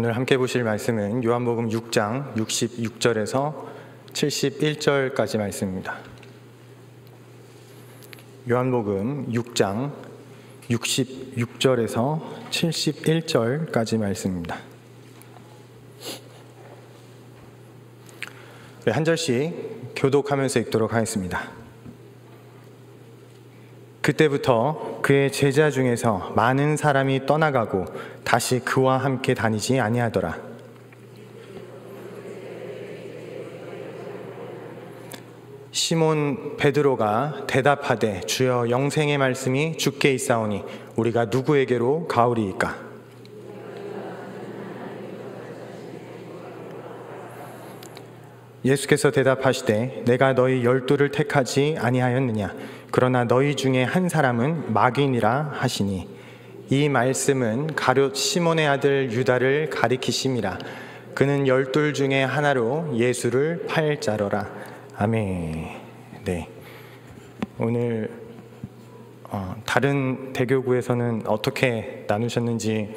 오늘 함께 보실 말씀은 요한복음 6장 66절에서 71절까지 말씀입니다. 요한복음 6장 66절에서 71절까지 말씀입니다. 한 절씩 교독하면서 읽도록 하겠습니다. 그때부터 그의 제자 중에서 많은 사람이 떠나가고 다시 그와 함께 다니지 아니하더라. 시몬 베드로가 대답하되 주여, 영생의 말씀이 주께 있사오니 우리가 누구에게로 가오리이까? 예수께서 대답하시되 내가 너희 12를 택하지 아니하였느냐? 그러나 너희 중에 한 사람은 마귀니라 하시니, 이 말씀은 가룟 시몬의 아들 유다를 가리키심이라. 그는 12 중에 하나로 예수를 팔 자로라. 아멘. 네. 오늘 다른 대교구에서는 어떻게 나누셨는지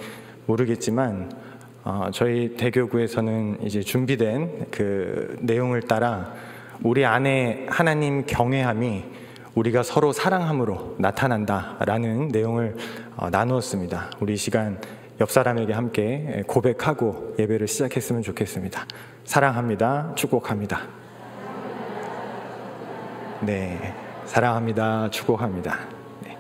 모르겠지만 저희 대교구에서는 이제 준비된 그 내용을 따라 우리 안에 하나님 경외함이 우리가 서로 사랑함으로 나타난다라는 내용을 나누었습니다. 우리 이 시간 옆 사람에게 함께 고백하고 예배를 시작했으면 좋겠습니다. 사랑합니다. 축복합니다. 네, 사랑합니다. 축복합니다. 네.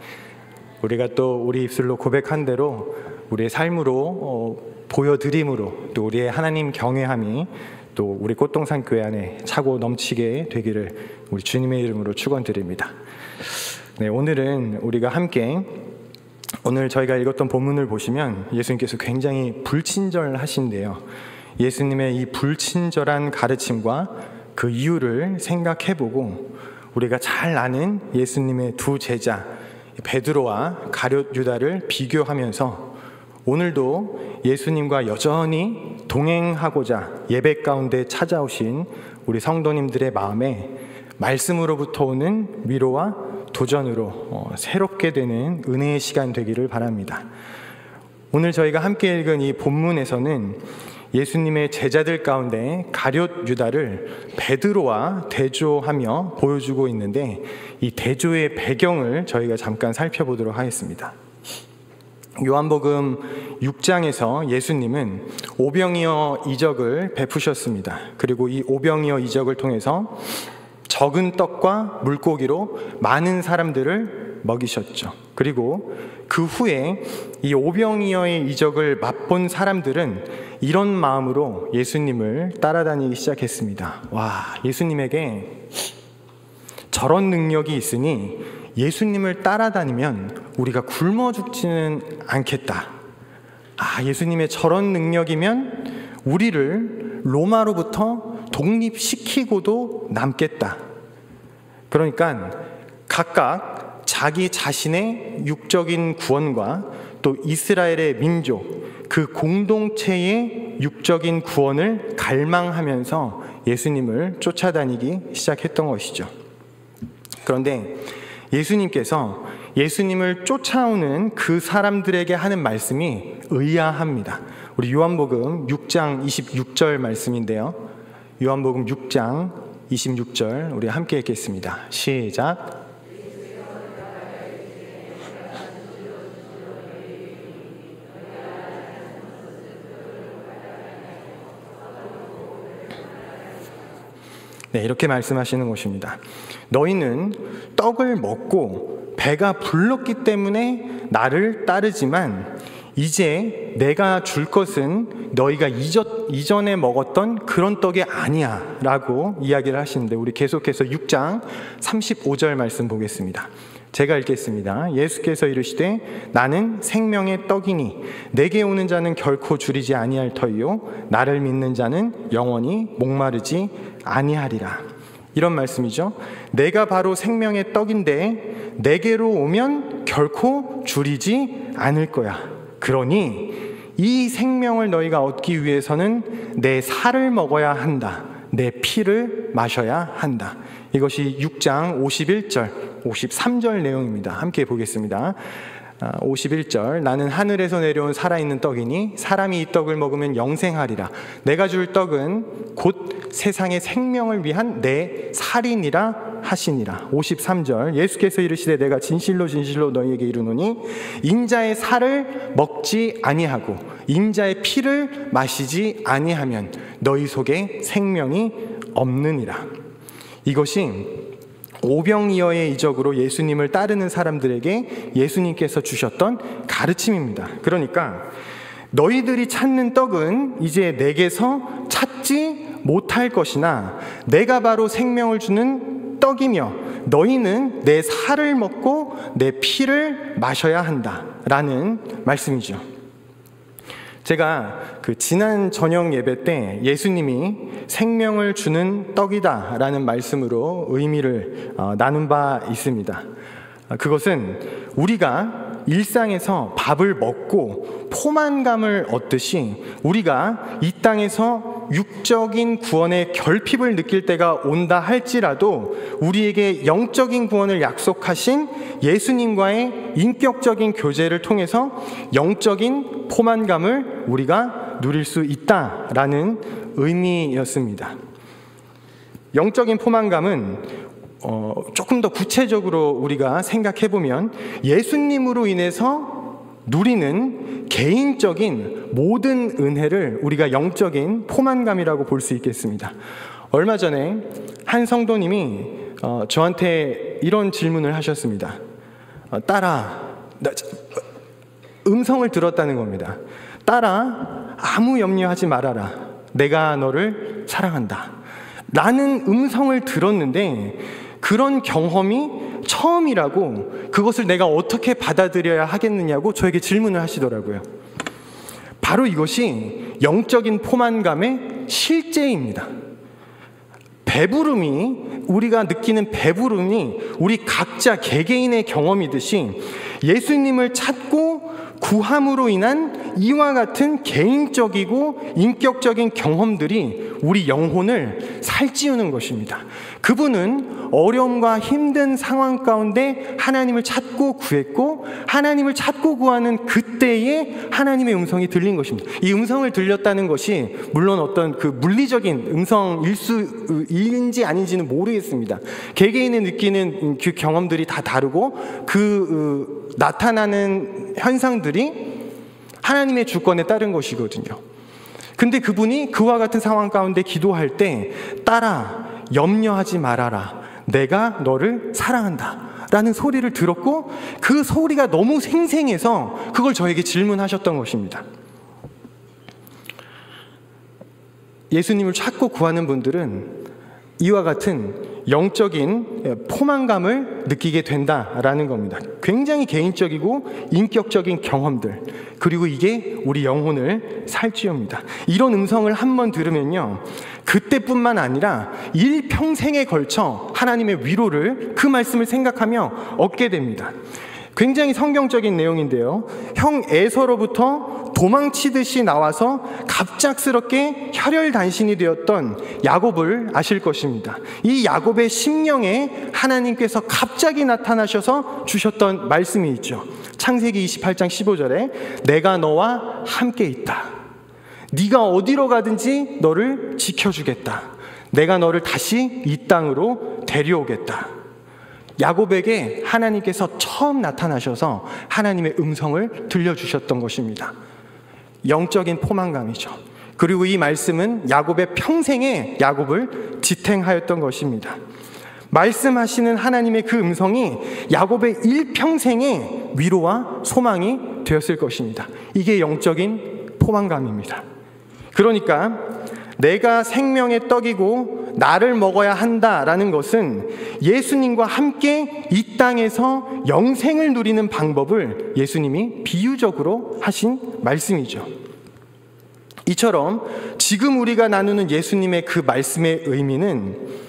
우리가 또 우리 입술로 고백한 대로 우리의 삶으로 보여드림으로 또 우리의 하나님 경외함이 또 우리 꽃동산 교회 안에 차고 넘치게 되기를 우리 주님의 이름으로 축원드립니다. 네, 오늘은 우리가 함께 오늘 저희가 읽었던 본문을 보시면 예수님께서 굉장히 불친절하신데요. 예수님의 이 불친절한 가르침과 그 이유를 생각해보고 우리가 잘 아는 예수님의 두 제자 베드로와 가룟 유다를 비교하면서 오늘도 예수님과 여전히 동행하고자 예배 가운데 찾아오신 우리 성도님들의 마음에 말씀으로부터 오는 위로와 도전으로 새롭게 되는 은혜의 시간 되기를 바랍니다. 오늘 저희가 함께 읽은 이 본문에서는 예수님의 제자들 가운데 가룟 유다를 베드로와 대조하며 보여주고 있는데, 이 대조의 배경을 저희가 잠깐 살펴보도록 하겠습니다. 요한복음 6장에서 예수님은 오병이어 이적을 베푸셨습니다. 그리고 이 오병이어 이적을 통해서 적은 떡과 물고기로 많은 사람들을 먹이셨죠. 그리고 그 후에 이 오병이어의 이적을 맛본 사람들은 이런 마음으로 예수님을 따라다니기 시작했습니다. 와, 예수님에게 저런 능력이 있으니 예수님을 따라다니면 우리가 굶어 죽지는 않겠다. 예수님의 저런 능력이면 우리를 로마로부터 독립시키고도 남겠다. 그러니까 각각 자기 자신의 육적인 구원과 또 이스라엘의 민족, 그 공동체의 육적인 구원을 갈망하면서 예수님을 쫓아다니기 시작했던 것이죠. 그런데 예수님께서 예수님을 쫓아오는 그 사람들에게 하는 말씀이 의아합니다. 우리 요한복음 6장 26절 말씀인데요. 요한복음 6장 26절 우리 함께 읽겠습니다. 시작. 네, 이렇게 말씀하시는 것입니다. 너희는 떡을 먹고 배가 불렀기 때문에 나를 따르지만 이제 내가 줄 것은 너희가 이전에 먹었던 그런 떡이 아니야 라고 이야기를 하시는데, 우리 계속해서 6장 35절 말씀 보겠습니다. 제가 읽겠습니다. 예수께서 이르시되 나는 생명의 떡이니 내게 오는 자는 결코 줄이지 아니할 터이요 나를 믿는 자는 영원히 목마르지 아니하리라. 이런 말씀이죠. 내가 바로 생명의 떡인데 내게로 오면 결코 줄이지 않을 거야. 그러니 이 생명을 너희가 얻기 위해서는 내 살을 먹어야 한다. 내 피를 마셔야 한다. 이것이 6장 51절, 53절 내용입니다. 함께 보겠습니다. 51절, 나는 하늘에서 내려온 살아있는 떡이니 사람이 이 떡을 먹으면 영생하리라. 내가 줄 떡은 곧 세상의 생명을 위한 내 살이니라 하시니라. 53절, 예수께서 이르시되 내가 진실로 진실로 너희에게 이르노니 인자의 살을 먹지 아니하고 인자의 피를 마시지 아니하면 너희 속에 생명이 없느니라. 이것이 오병이어의 이적으로 예수님을 따르는 사람들에게 예수님께서 주셨던 가르침입니다. 그러니까 너희들이 찾는 떡은 이제 내게서 찾지 못할 것이나 내가 바로 생명을 주는 떡이며 너희는 내 살을 먹고 내 피를 마셔야 한다라는 말씀이죠. 제가 지난 저녁 예배 때 예수님이 생명을 주는 떡이다라는 말씀으로 의미를 나눈 바 있습니다. 그것은 우리가 일상에서 밥을 먹고 포만감을 얻듯이 우리가 이 땅에서 육적인 구원의 결핍을 느낄 때가 온다 할지라도 우리에게 영적인 구원을 약속하신 예수님과의 인격적인 교제를 통해서 영적인 포만감을 우리가 누릴 수 있다라는 의미였습니다. 영적인 포만감은 조금 더 구체적으로 우리가 생각해보면 예수님으로 인해서 누리는 개인적인 모든 은혜를 우리가 영적인 포만감이라고 볼 수 있겠습니다. 얼마 전에 한 성도님이 저한테 이런 질문을 하셨습니다. 딸아, 음성을 들었다는 겁니다. 딸아, 아무 염려하지 말아라. 내가 너를 사랑한다. 라는 음성을 들었는데 그런 경험이 처음이라고 그것을 내가 어떻게 받아들여야 하겠느냐고 저에게 질문을 하시더라고요. 바로 이것이 영적인 포만감의 실제입니다. 배부름이, 우리가 느끼는 배부름이 우리 각자 개개인의 경험이듯이 예수님을 찾고 구함으로 인한 이와 같은 개인적이고 인격적인 경험들이 우리 영혼을 살찌우는 것입니다. 그분은 어려움과 힘든 상황 가운데 하나님을 찾고 구했고 하나님을 찾고 구하는 그때에 하나님의 음성이 들린 것입니다. 이 음성을 들렸다는 것이 물론 어떤 물리적인 음성인지 아닌지는 모르겠습니다. 개개인이 느끼는 그 경험들이 다 다르고 나타나는 현상들이 하나님의 주권에 따른 것이거든요. 근데 그분이 그와 같은 상황 가운데 기도할 때 딸아, 염려하지 말아라. 내가 너를 사랑한다. 라는 소리를 들었고 그 소리가 너무 생생해서 그걸 저에게 질문하셨던 것입니다. 예수님을 찾고 구하는 분들은 이와 같은 영적인 포만감을 느끼게 된다라는 겁니다. 굉장히 개인적이고 인격적인 경험들, 그리고 이게 우리 영혼을 살찌웁니다. 이런 음성을 한번 들으면요, 그때뿐만 아니라 일평생에 걸쳐 하나님의 위로를, 그 말씀을 생각하며 얻게 됩니다. 굉장히 성경적인 내용인데요, 형 에서로부터 도망치듯이 나와서 갑작스럽게 혈혈단신이 되었던 야곱을 아실 것입니다. 이 야곱의 심령에 하나님께서 갑자기 나타나셔서 주셨던 말씀이 있죠. 창세기 28장 15절에 내가 너와 함께 있다. 네가 어디로 가든지 너를 지켜주겠다. 내가 너를 다시 이 땅으로 데려오겠다. 야곱에게 하나님께서 처음 나타나셔서 하나님의 음성을 들려주셨던 것입니다. 영적인 포만감이죠. 그리고 이 말씀은 야곱의 평생에 야곱을 지탱하였던 것입니다. 말씀하시는 하나님의 그 음성이 야곱의 일평생의 위로와 소망이 되었을 것입니다. 이게 영적인 포만감입니다. 그러니까 내가 생명의 떡이고 나를 먹어야 한다라는 것은 예수님과 함께 이 땅에서 영생을 누리는 방법을 예수님이 비유적으로 하신 말씀이죠. 이처럼 지금 우리가 나누는 예수님의 그 말씀의 의미는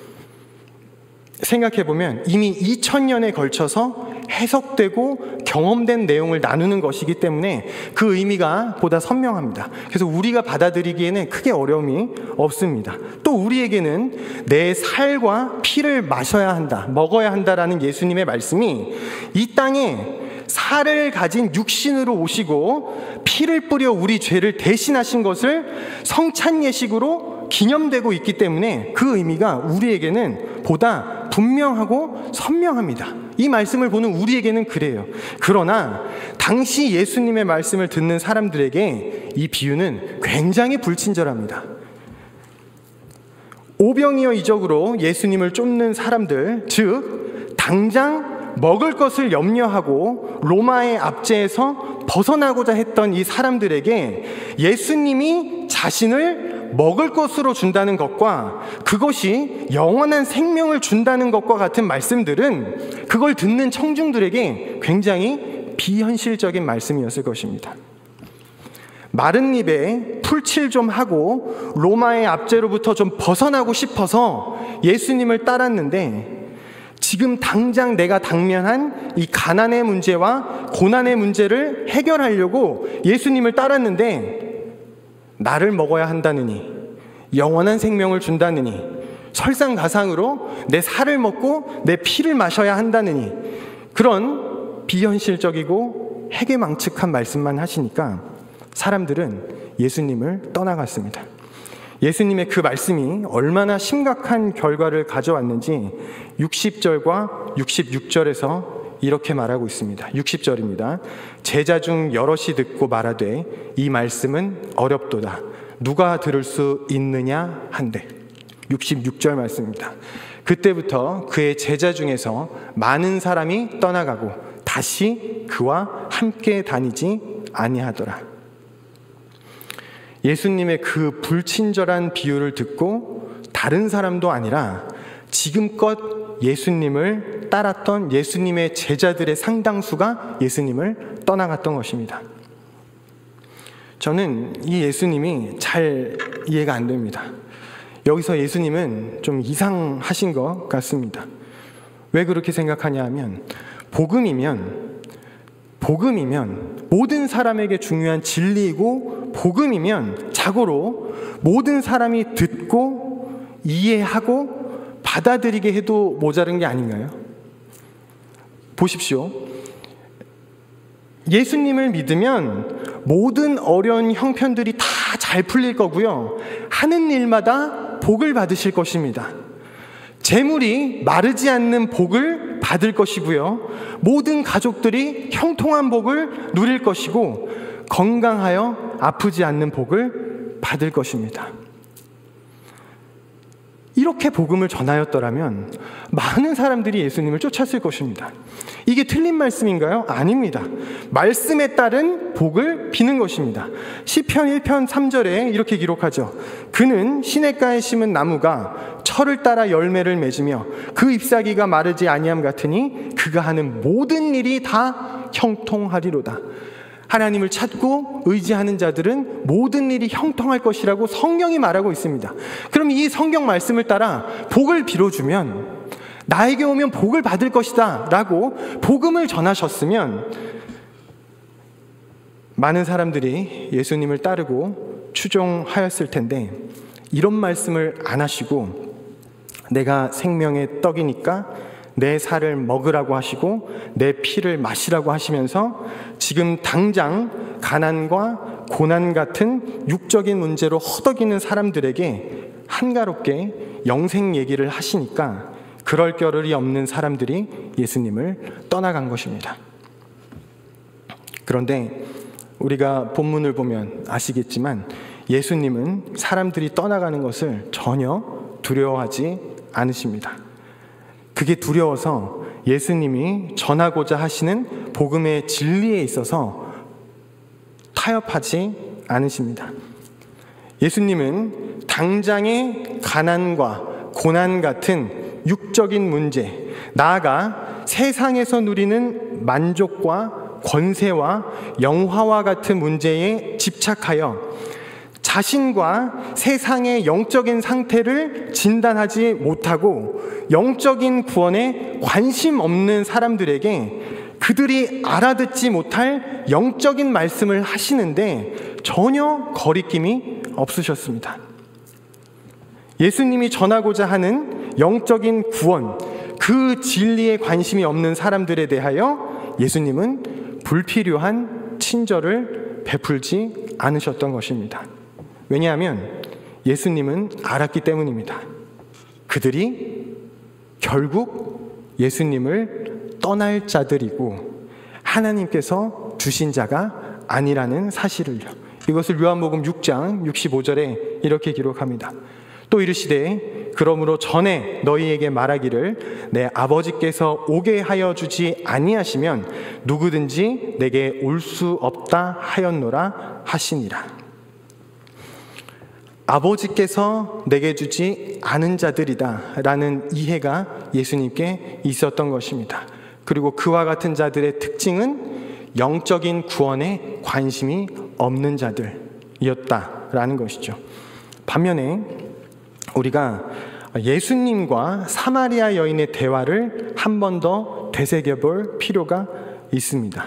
생각해보면 이미 2000년에 걸쳐서 해석되고 경험된 내용을 나누는 것이기 때문에 그 의미가 보다 선명합니다. 그래서 우리가 받아들이기에는 크게 어려움이 없습니다. 또 우리에게는 내 살과 피를 마셔야 한다, 먹어야 한다라는 예수님의 말씀이 이 땅에 살을 가진 육신으로 오시고 피를 뿌려 우리 죄를 대신하신 것을 성찬 예식으로 기념되고 있기 때문에 그 의미가 우리에게는 보다 분명하고 선명합니다. 이 말씀을 보는 우리에게는 그래요. 그러나 당시 예수님의 말씀을 듣는 사람들에게 이 비유는 굉장히 불친절합니다. 오병이어 이적으로 예수님을 쫓는 사람들, 즉 당장 먹을 것을 염려하고 로마의 압제에서 벗어나고자 했던 이 사람들에게 예수님이 자신을 먹을 것으로 준다는 것과 그것이 영원한 생명을 준다는 것과 같은 말씀들은 그걸 듣는 청중들에게 굉장히 비현실적인 말씀이었을 것입니다. 마른 입에 풀칠 좀 하고 로마의 압제로부터 좀 벗어나고 싶어서 예수님을 따랐는데 지금 당장 내가 당면한 이 가난의 문제와 고난의 문제를 해결하려고 예수님을 따랐는데 나를 먹어야 한다느니 영원한 생명을 준다느니 설상가상으로 내 살을 먹고 내 피를 마셔야 한다느니 그런 비현실적이고 해괴망측한 말씀만 하시니까 사람들은 예수님을 떠나갔습니다. 예수님의 그 말씀이 얼마나 심각한 결과를 가져왔는지 60절과 66절에서 이렇게 말하고 있습니다. 60절입니다. 제자 중 여럿이 듣고 말하되 이 말씀은 어렵도다. 누가 들을 수 있느냐 한대. 66절 말씀입니다. 그때부터 그의 제자 중에서 많은 사람이 떠나가고 다시 그와 함께 다니지 아니하더라. 예수님의 그 불친절한 비유를 듣고 다른 사람도 아니라 지금껏 예수님을 따랐던 예수님의 제자들의 상당수가 예수님을 떠나갔던 것입니다. 저는 이 예수님이 잘 이해가 안 됩니다. 여기서 예수님은 좀 이상하신 것 같습니다. 왜 그렇게 생각하냐 하면 복음이면 모든 사람에게 중요한 진리이고 복음이면 자고로 모든 사람이 듣고 이해하고 받아들이게 해도 모자른 게 아닌가요? 보십시오. 예수님을 믿으면 모든 어려운 형편들이 다 잘 풀릴 거고요. 하는 일마다 복을 받으실 것입니다. 재물이 마르지 않는 복을 받을 것이고요. 모든 가족들이 형통한 복을 누릴 것이고 건강하여 아프지 않는 복을 받을 것입니다. 이렇게 복음을 전하였더라면 많은 사람들이 예수님을 쫓았을 것입니다. 이게 틀린 말씀인가요? 아닙니다. 말씀에 따른 복을 비는 것입니다. 시편 1편 3절에 이렇게 기록하죠. 그는 시냇가에 심은 나무가 철을 따라 열매를 맺으며 그 잎사귀가 마르지 아니함 같으니 그가 하는 모든 일이 다 형통하리로다. 하나님을 찾고 의지하는 자들은 모든 일이 형통할 것이라고 성경이 말하고 있습니다. 그럼 이 성경 말씀을 따라 복을 빌어주면 나에게 오면 복을 받을 것이다 라고 복음을 전하셨으면 많은 사람들이 예수님을 따르고 추종하였을 텐데 이런 말씀을 안 하시고 내가 생명의 떡이니까 내 살을 먹으라고 하시고 내 피를 마시라고 하시면서 지금 당장 가난과 고난 같은 육적인 문제로 허덕이는 사람들에게 한가롭게 영생 얘기를 하시니까 그럴 겨를이 없는 사람들이 예수님을 떠나간 것입니다. 그런데 우리가 본문을 보면 아시겠지만 예수님은 사람들이 떠나가는 것을 전혀 두려워하지 않으십니다. 그게 두려워서 예수님이 전하고자 하시는 복음의 진리에 있어서 타협하지 않으십니다. 예수님은 당장의 가난과 고난 같은 육적인 문제, 나아가 세상에서 누리는 만족과 권세와 영화와 같은 문제에 집착하여 자신과 세상의 영적인 상태를 진단하지 못하고 영적인 구원에 관심 없는 사람들에게 그들이 알아듣지 못할 영적인 말씀을 하시는데 전혀 거리낌이 없으셨습니다. 예수님이 전하고자 하는 영적인 구원, 그 진리에 관심이 없는 사람들에 대하여 예수님은 불필요한 친절을 베풀지 않으셨던 것입니다. 왜냐하면 예수님은 알았기 때문입니다. 그들이 결국 예수님을 떠날 자들이고 하나님께서 주신 자가 아니라는 사실을요. 이것을 요한복음 6장 65절에 이렇게 기록합니다. 또 이르시되 그러므로 전에 너희에게 말하기를 내 아버지께서 오게 하여 주지 아니하시면 누구든지 내게 올 수 없다 하였노라 하시니라. 아버지께서 내게 주지 않은 자들이다 라는 이해가 예수님께 있었던 것입니다. 그리고 그와 같은 자들의 특징은 영적인 구원에 관심이 없는 자들이었다라는 것이죠. 반면에 우리가 예수님과 사마리아 여인의 대화를 한 번 더 되새겨볼 필요가 있습니다.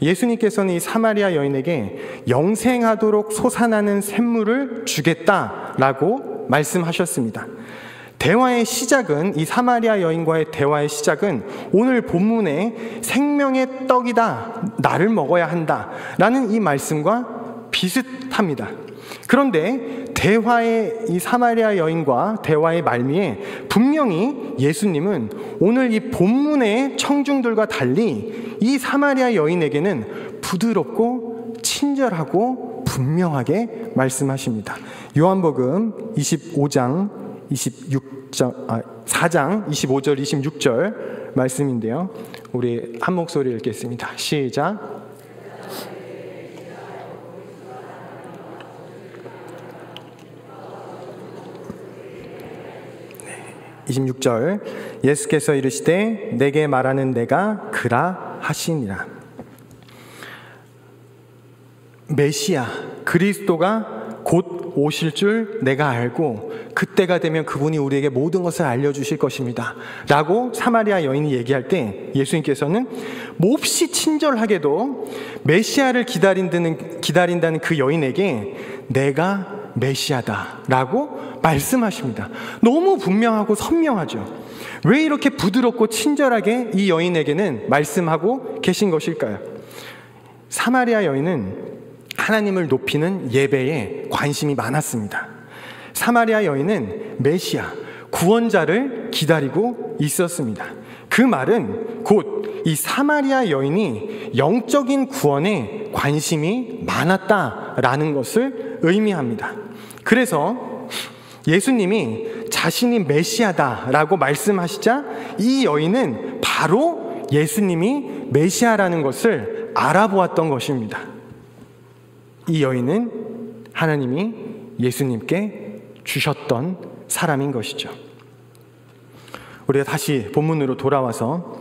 예수님께서는 이 사마리아 여인에게 영생하도록 솟아나는 샘물을 주겠다라고 말씀하셨습니다. 대화의 시작은, 이 사마리아 여인과의 대화의 시작은 오늘 본문의 생명의 떡이다, 나를 먹어야 한다 라는 이 말씀과 비슷합니다. 그런데 대화의 이 사마리아 여인과 대화의 말미에 분명히 예수님은 오늘 이 본문의 청중들과 달리 이 사마리아 여인에게는 부드럽고 친절하고 분명하게 말씀하십니다. 요한복음 4장 25절 26절 말씀인데요. 우리 한 목소리 읽겠습니다. 시작. 26절 예수께서 이르시되 내게 말하는 내가 그라 하시니라. 메시아 그리스도가 곧 오실 줄 내가 알고 그때가 되면 그분이 우리에게 모든 것을 알려주실 것입니다 라고 사마리아 여인이 얘기할 때 예수님께서는 몹시 친절하게도 메시아를 기다린다는 그 여인에게 내가 메시아다 라고 말씀하십니다. 너무 분명하고 선명하죠. 왜 이렇게 부드럽고 친절하게 이 여인에게는 말씀하고 계신 것일까요? 사마리아 여인은 하나님을 높이는 예배에 관심이 많았습니다. 사마리아 여인은 메시아, 구원자를 기다리고 있었습니다. 그 말은 곧 이 사마리아 여인이 영적인 구원에 관심이 많았다라는 것을 의미합니다. 그래서 예수님이 자신이 메시아다라고 말씀하시자 이 여인은 바로 예수님이 메시아라는 것을 알아보았던 것입니다. 이 여인은 하나님이 예수님께 주셨던 사람인 것이죠. 우리가 다시 본문으로 돌아와서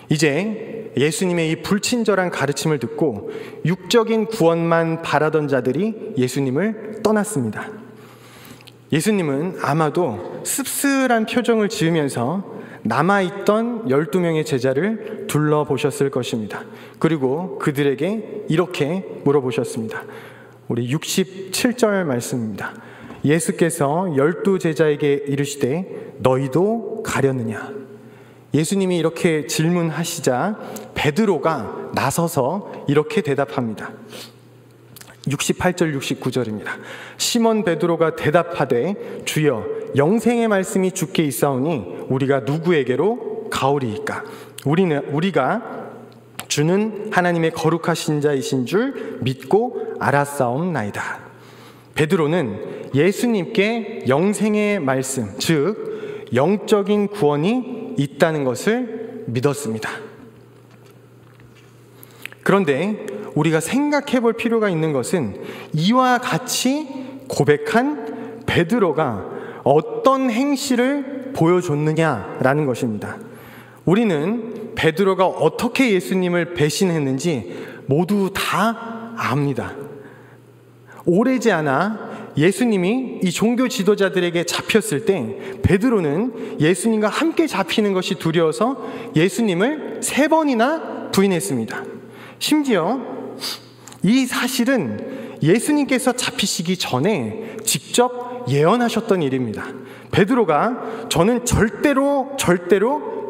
이제 예수님의 이 불친절한 가르침을 듣고 육적인 구원만 바라던 자들이 예수님을 떠났습니다. 예수님은 아마도 씁쓸한 표정을 지으면서 남아있던 12명의 제자를 둘러보셨을 것입니다. 그리고 그들에게 이렇게 물어보셨습니다. 우리 67절 말씀입니다. 예수께서 12제자에게 이르시되 너희도 가려느냐? 예수님이 이렇게 질문하시자 베드로가 나서서 이렇게 대답합니다. 68절 69절입니다. 시몬 베드로가 대답하되 주여 영생의 말씀이 주께 있사오니 우리가 누구에게로 가오리이까? 우리가 주는 하나님의 거룩하신 자이신 줄 믿고 알았사옵나이다. 베드로는 예수님께 영생의 말씀, 즉 영적인 구원이 있다는 것을 믿었습니다. 그런데 우리가 생각해 볼 필요가 있는 것은 이와 같이 고백한 베드로가 어떤 행실을 보여줬느냐라는 것입니다. 우리는 베드로가 어떻게 예수님을 배신했는지 모두 다 압니다. 오래지 않아 예수님이 이 종교 지도자들에게 잡혔을 때 베드로는 예수님과 함께 잡히는 것이 두려워서 예수님을 3번이나 부인했습니다. 심지어 이 사실은 예수님께서 잡히시기 전에 직접 예언하셨던 일입니다. 베드로가 저는 절대로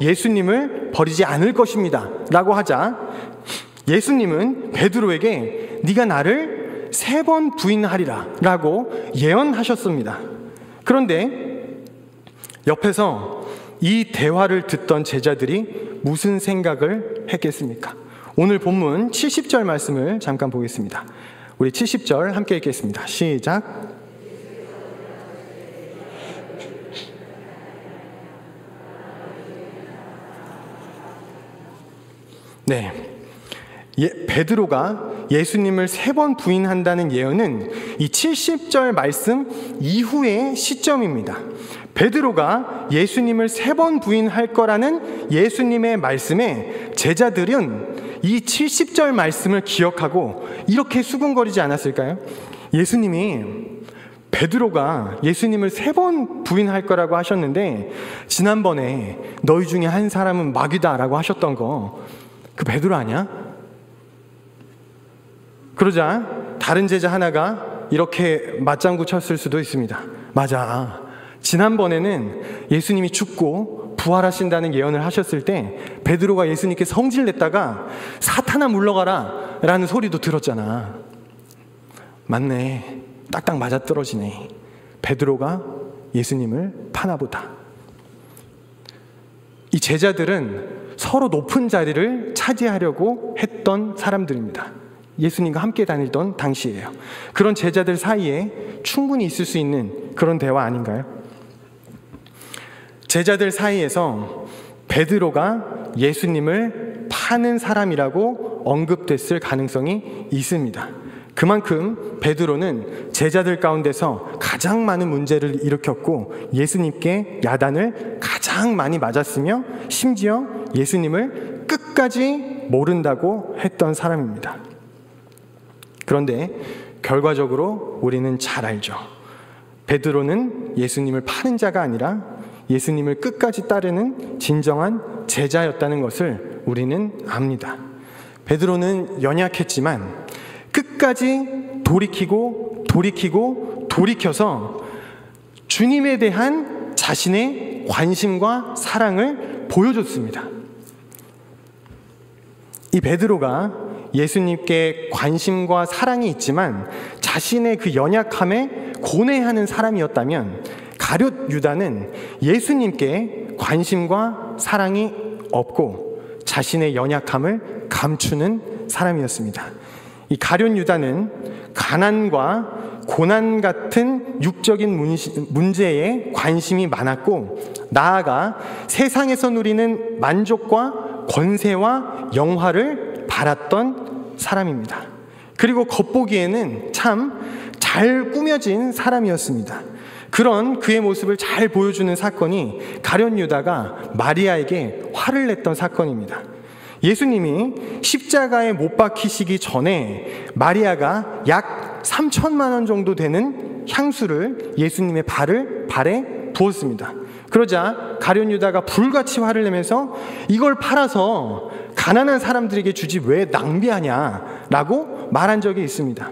예수님을 버리지 않을 것입니다 라고 하자 예수님은 베드로에게 네가 나를 3번 부인하리라 라고 예언하셨습니다. 그런데 옆에서 이 대화를 듣던 제자들이 무슨 생각을 했겠습니까? 오늘 본문 70절 말씀을 잠깐 보겠습니다. 우리 70절 함께 읽겠습니다. 시작. 네, 베드로가 예수님을 3번 부인한다는 예언은 이 70절 말씀 이후의 시점입니다. 베드로가 예수님을 3번 부인할 거라는 예수님의 말씀에 제자들은 이 70절 말씀을 기억하고 이렇게 수군거리지 않았을까요? 예수님이 베드로가 예수님을 3번 부인할 거라고 하셨는데 지난번에 너희 중에 한 사람은 마귀다라고 하셨던 거 그 베드로 아니야? 그러자 다른 제자 하나가 이렇게 맞장구 쳤을 수도 있습니다. 맞아. 지난번에는 예수님이 죽고 부활하신다는 예언을 하셨을 때 베드로가 예수님께 성질냈다가 사탄아 물러가라 라는 소리도 들었잖아. 맞네. 딱딱 맞아떨어지네. 베드로가 예수님을 파나보다. 이 제자들은 서로 높은 자리를 차지하려고 했던 사람들입니다. 예수님과 함께 다니던 당시예요. 그런 제자들 사이에 충분히 있을 수 있는 그런 대화 아닌가요? 제자들 사이에서 베드로가 예수님을 파는 사람이라고 언급됐을 가능성이 있습니다. 그만큼 베드로는 제자들 가운데서 가장 많은 문제를 일으켰고 예수님께 야단을 가장 많이 맞았으며 심지어 예수님을 끝까지 모른다고 했던 사람입니다. 그런데 결과적으로 우리는 잘 알죠. 베드로는 예수님을 파는 자가 아니라 예수님을 끝까지 따르는 진정한 제자였다는 것을 우리는 압니다. 베드로는 연약했지만 끝까지 돌이켜서 주님에 대한 자신의 관심과 사랑을 보여줬습니다. 이 베드로가 예수님께 관심과 사랑이 있지만 자신의 그 연약함에 고뇌하는 사람이었다면 가룟 유다는 예수님께 관심과 사랑이 없고 자신의 연약함을 감추는 사람이었습니다. 이 가룟 유다는 가난과 고난 같은 육적인 문제에 관심이 많았고 나아가 세상에서 누리는 만족과 권세와 영화를 바랐던 사람입니다. 그리고 겉보기에는 참 잘 꾸며진 사람이었습니다. 그런 그의 모습을 잘 보여주는 사건이 가룟 유다가 마리아에게 화를 냈던 사건입니다. 예수님이 십자가에 못 박히시기 전에 마리아가 약 3천만 원 정도 되는 향수를 예수님의 발에 부었습니다. 그러자 가룟 유다가 불같이 화를 내면서 이걸 팔아서 가난한 사람들에게 주지 왜 낭비하냐라고 말한 적이 있습니다.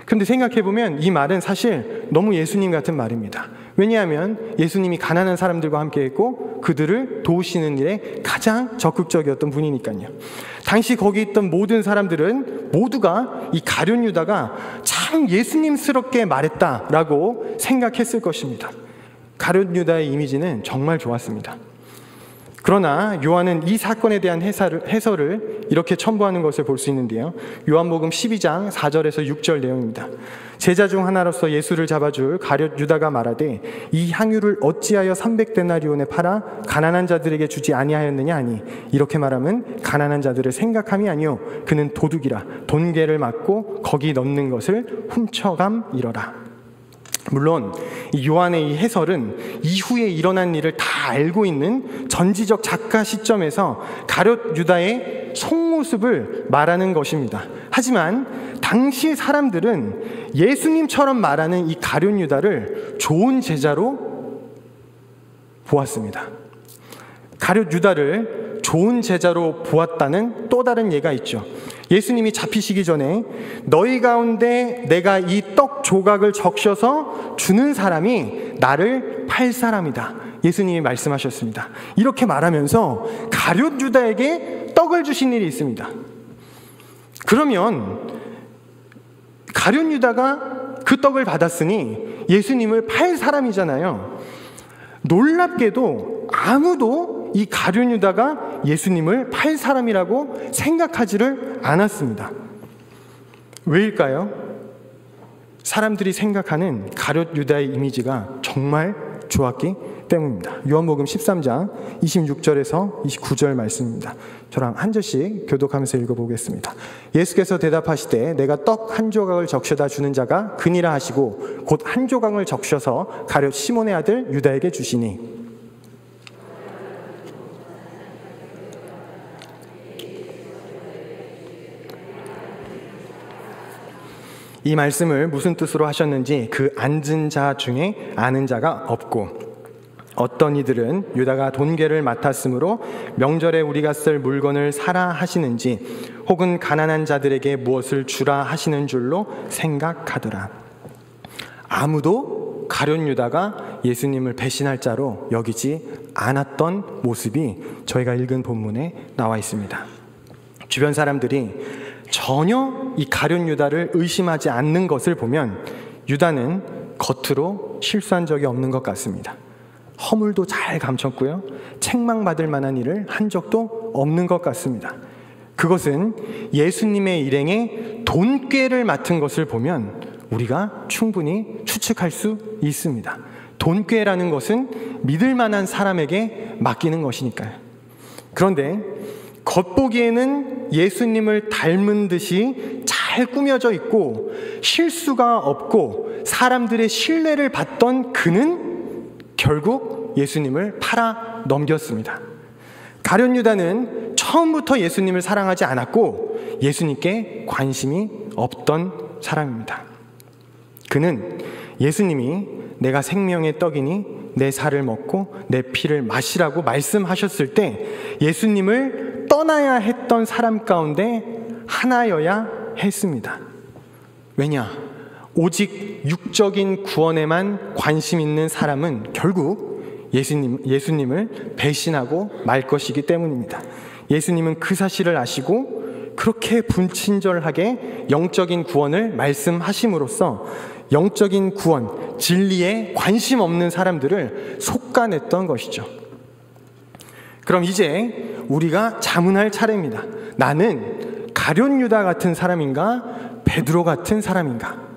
그런데 생각해보면 이 말은 사실 너무 예수님 같은 말입니다. 왜냐하면 예수님이 가난한 사람들과 함께 했고 그들을 도우시는 일에 가장 적극적이었던 분이니까요. 당시 거기 있던 모든 사람들은 모두가 이 가룟 유다가 참 예수님스럽게 말했다라고 생각했을 것입니다. 가룟 유다의 이미지는 정말 좋았습니다. 그러나 요한은 이 사건에 대한 해설을 이렇게 첨부하는 것을 볼 수 있는데요. 요한복음 12장 4절에서 6절 내용입니다. 제자 중 하나로서 예수를 잡아줄 가룟 유다가 말하되 이 향유를 어찌하여 300데나리온에 팔아 가난한 자들에게 주지 아니하였느냐 하니 이렇게 말하면 가난한 자들을 생각함이 아니요 그는 도둑이라 돈괴를 맞고 거기 넣는 것을 훔쳐감이러라. 물론 요한의 이 해설은 이후에 일어난 일을 다 알고 있는 전지적 작가 시점에서 가룟 유다의 속모습을 말하는 것입니다. 하지만 당시 사람들은 예수님처럼 말하는 이 가룟 유다를 좋은 제자로 보았습니다. 가룟 유다를 좋은 제자로 보았다는 또 다른 예가 있죠. 예수님이 잡히시기 전에 너희 가운데 내가 이 떡 조각을 적셔서 주는 사람이 나를 팔 사람이다. 예수님이 말씀하셨습니다. 이렇게 말하면서 가룟 유다에게 떡을 주신 일이 있습니다. 그러면 가룟 유다가 그 떡을 받았으니 예수님을 팔 사람이잖아요. 놀랍게도 아무도 이 가룟 유다가 예수님을 팔 사람이라고 생각하지를 않았습니다. 왜일까요? 사람들이 생각하는 가룟 유다의 이미지가 정말 좋았기 때문입니다. 요한복음 13장 26절에서 29절 말씀입니다. 저랑 한 절씩 교독하면서 읽어보겠습니다. 예수께서 대답하시되 내가 떡 한 조각을 적셔다 주는 자가 그니라 하시고 곧 한 조각을 적셔서 가룟 시몬의 아들 유다에게 주시니 이 말씀을 무슨 뜻으로 하셨는지 그 앉은 자 중에 아는 자가 없고 어떤 이들은 유다가 돈궤를 맡았으므로 명절에 우리가 쓸 물건을 사라 하시는지 혹은 가난한 자들에게 무엇을 주라 하시는 줄로 생각하더라. 아무도 가룟 유다가 예수님을 배신할 자로 여기지 않았던 모습이 저희가 읽은 본문에 나와 있습니다. 주변 사람들이 전혀 이 가룟 유다를 의심하지 않는 것을 보면 유다는 겉으로 실수한 적이 없는 것 같습니다. 허물도 잘 감췄고요, 책망받을 만한 일을 한 적도 없는 것 같습니다. 그것은 예수님의 일행에 돈궤를 맡은 것을 보면 우리가 충분히 추측할 수 있습니다. 돈궤라는 것은 믿을 만한 사람에게 맡기는 것이니까요. 그런데 겉보기에는 예수님을 닮은 듯이 잘 꾸며져 있고 실수가 없고 사람들의 신뢰를 받던 그는 결국 예수님을 팔아 넘겼습니다. 가룟 유다는 처음부터 예수님을 사랑하지 않았고 예수님께 관심이 없던 사람입니다. 그는 예수님이 내가 생명의 떡이니 내 살을 먹고 내 피를 마시라고 말씀하셨을 때 예수님을 떠나야 했던 사람 가운데 하나여야 했습니다. 왜냐? 오직 육적인 구원에만 관심 있는 사람은 결국 예수님을 배신하고 말 것이기 때문입니다. 예수님은 그 사실을 아시고 그렇게 분친절하게 영적인 구원을 말씀하심으로써 영적인 구원, 진리에 관심 없는 사람들을 속아냈던 것이죠. 그럼 이제 우리가 자문할 차례입니다. 나는 가룟 유다 같은 사람인가? 베드로 같은 사람인가?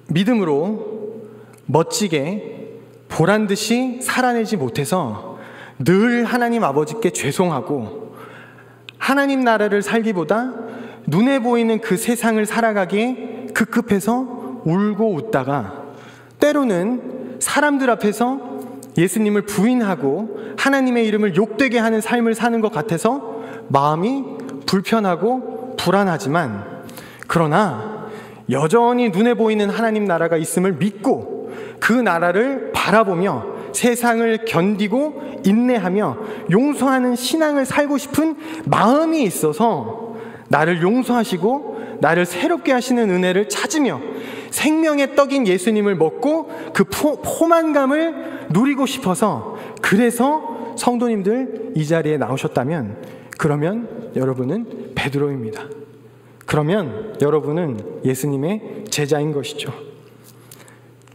믿음으로 멋지게 보란듯이 살아내지 못해서 늘 하나님 아버지께 죄송하고 하나님 나라를 살기보다 눈에 보이는 그 세상을 살아가기에 급급해서 울고 웃다가 때로는 사람들 앞에서 예수님을 부인하고 하나님의 이름을 욕되게 하는 삶을 사는 것 같아서 마음이 불편하고 불안하지만 그러나 여전히 눈에 보이는 하나님 나라가 있음을 믿고 그 나라를 바라보며 세상을 견디고 인내하며 용서하는 신앙을 살고 싶은 마음이 있어서 나를 용서하시고 나를 새롭게 하시는 은혜를 찾으며 생명의 떡인 예수님을 먹고 그 포만감을 누리고 싶어서 그래서 성도님들 이 자리에 나오셨다면 그러면 여러분은 베드로입니다. 그러면 여러분은 예수님의 제자인 것이죠.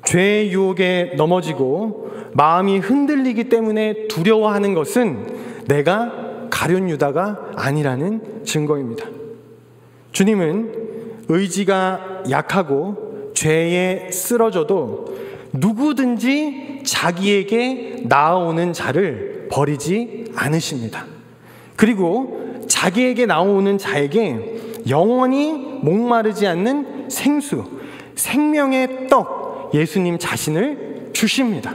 죄의 유혹에 넘어지고 마음이 흔들리기 때문에 두려워하는 것은 내가 가룟 유다가 아니라는 증거입니다. 주님은 의지가 약하고 죄에 쓰러져도 누구든지 자기에게 나아오는 자를 버리지 않으십니다. 그리고 자기에게 나오는 자에게 영원히 목마르지 않는 생수, 생명의 떡, 예수님 자신을 주십니다.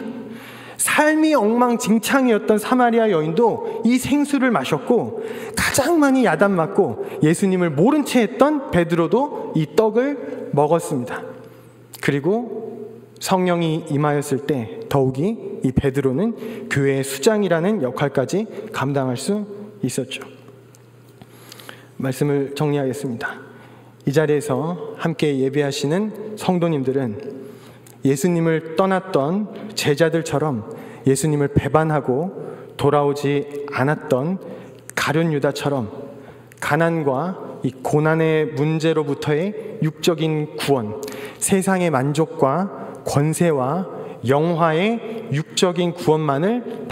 삶이 엉망진창이었던 사마리아 여인도 이 생수를 마셨고 가장 많이 야단맞고 예수님을 모른 채 했던 베드로도 이 떡을 먹었습니다. 그리고 성령이 임하였을 때 더욱이 이 베드로는 교회의 수장이라는 역할까지 감당할 수 있었죠. 말씀을 정리하겠습니다. 이 자리에서 함께 예배하시는 성도님들은 예수님을 떠났던 제자들처럼 예수님을 배반하고 돌아오지 않았던 가룟 유다처럼 가난과 이 고난의 문제로부터의 육적인 구원, 세상의 만족과 권세와 영화의 육적인 구원만을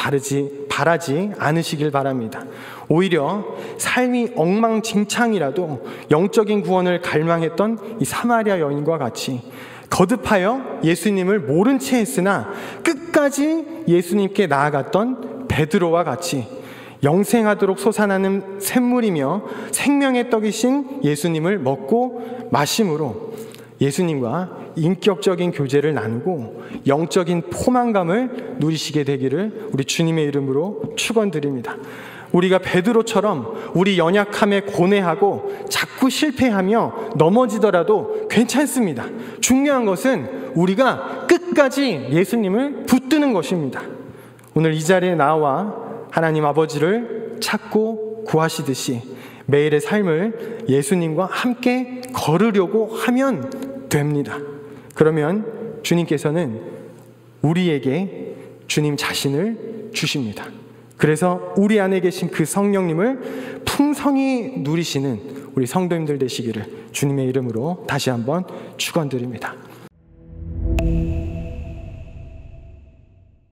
바라지 않으시길 바랍니다. 오히려 삶이 엉망진창이라도 영적인 구원을 갈망했던 이 사마리아 여인과 같이 거듭하여 예수님을 모른 채 했으나 끝까지 예수님께 나아갔던 베드로와 같이 영생하도록 솟아나는 샘물이며 생명의 떡이신 예수님을 먹고 마심으로 예수님과 인격적인 교제를 나누고 영적인 포만감을 누리시게 되기를 우리 주님의 이름으로 축원드립니다. 우리가 베드로처럼 우리 연약함에 고뇌하고 자꾸 실패하며 넘어지더라도 괜찮습니다. 중요한 것은 우리가 끝까지 예수님을 붙드는 것입니다. 오늘 이 자리에 나와 하나님 아버지를 찾고 구하시듯이 매일의 삶을 예수님과 함께 걸으려고 하면 됩니다. 그러면 주님께서는 우리에게 주님 자신을 주십니다. 그래서 우리 안에 계신 그 성령님을 풍성히 누리시는 우리 성도님들 되시기를 주님의 이름으로 다시 한번 축원드립니다.